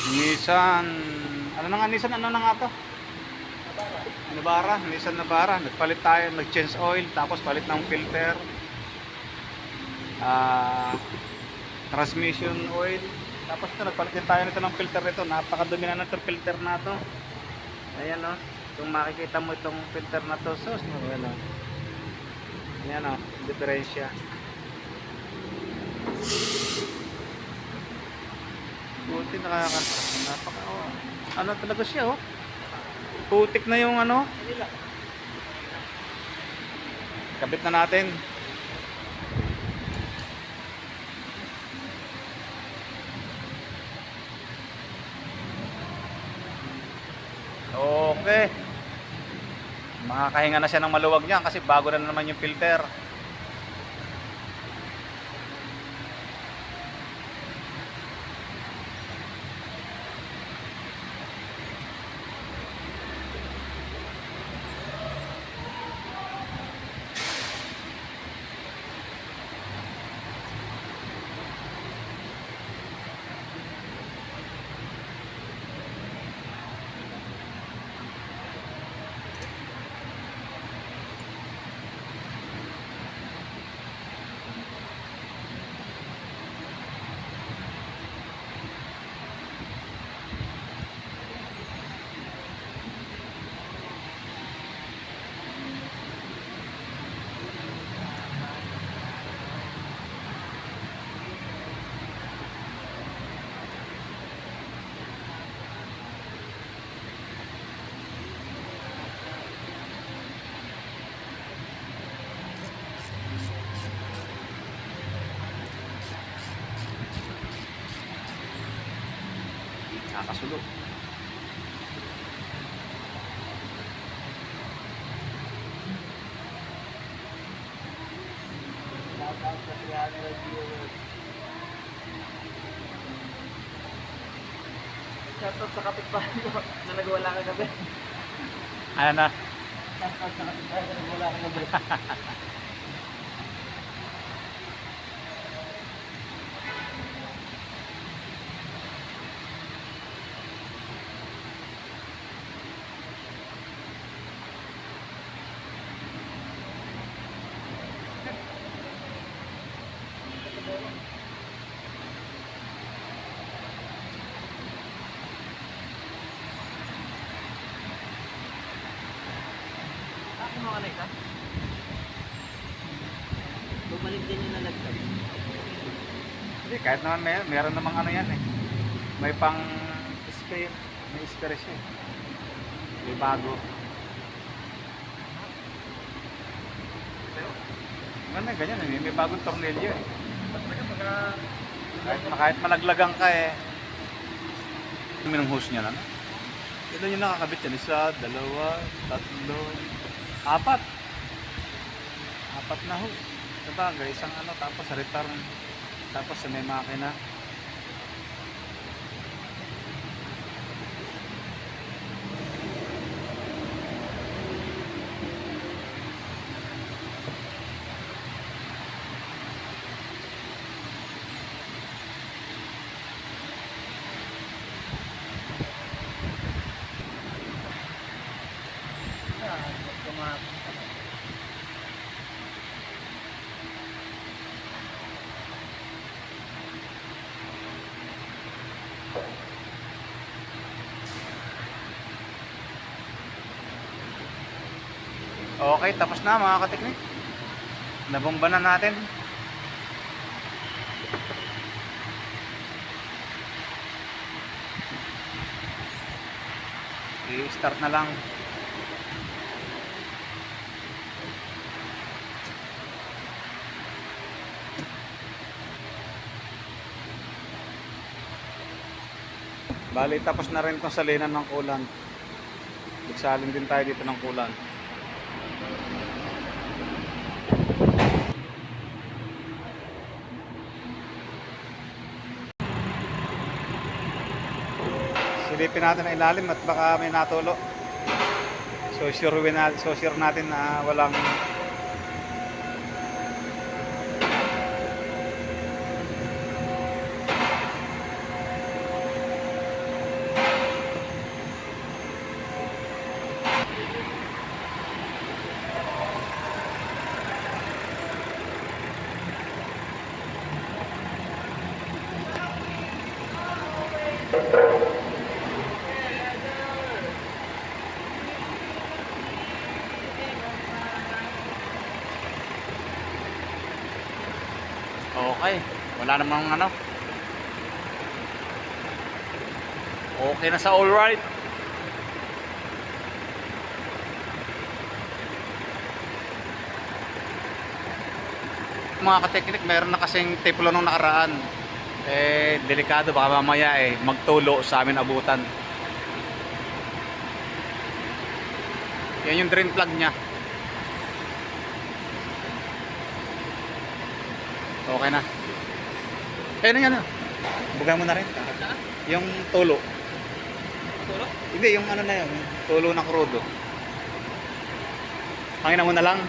Nissan, ano na nga Nissan, ano na nga to? Navara, Nissan Navara. Nagpalit tayo, nag-change oil, tapos palit ng filter. Transmission oil. Tapos ito, nagpalit din tayo nito ng filter nito. Napakadumi na itong filter na to. Ayan o. Kung makikita mo itong filter na to, sus, ayan o. Ayan o, diferensya. Buti napaka, oh. Ano talaga siya oh. Putik na yung ano. Kabit na natin. Okay. Makakahinga na siya ng maluwag niyan kasi bago na naman yung filter. Nakakasulog. Shoutout sa kapitbahay ko na nagwala kagabi. Ano na? Shoutout sa kapitbahay ko na nagwala kagabi. Ako mga kanay ka? Bumalik din yung nalagtag. Hindi, kahit naman meron namang ano yan eh. May pang spray, may spray siya eh. May bago. Ganyan eh, may bagong tornilyo eh. Kahit malaglagang ka eh. Minong hose niya na. Ilan yung nakakabit yan? Isa, dalawa, tatlo, apat. Apat na hose. Sabagay, isang ano, tapos sa return. Tapos sa may makina. Okay, tapos na mga kateknik. Nabomba na natin. I-start na lang. Bali, tapos na rin itong salinan ng kulan. Nagsalin din tayo dito ng kulan. Silipin natin ang ilalim at baka may natulo. So sure natin na walang Okay, wala namang ano. Okay na sa all right. Mga kateknik, meron na kasing tiplo nung nakaraan. Eh, delikado, baka mamaya magtulo sa amin abutan. Yan yung drain plug niya. Okay na. Eh, ano yan? Buga mo na rin. Yung tulo. Tulo? Hindi, yung ano na yun. Tulo ng krudo. Hangin na mo na lang.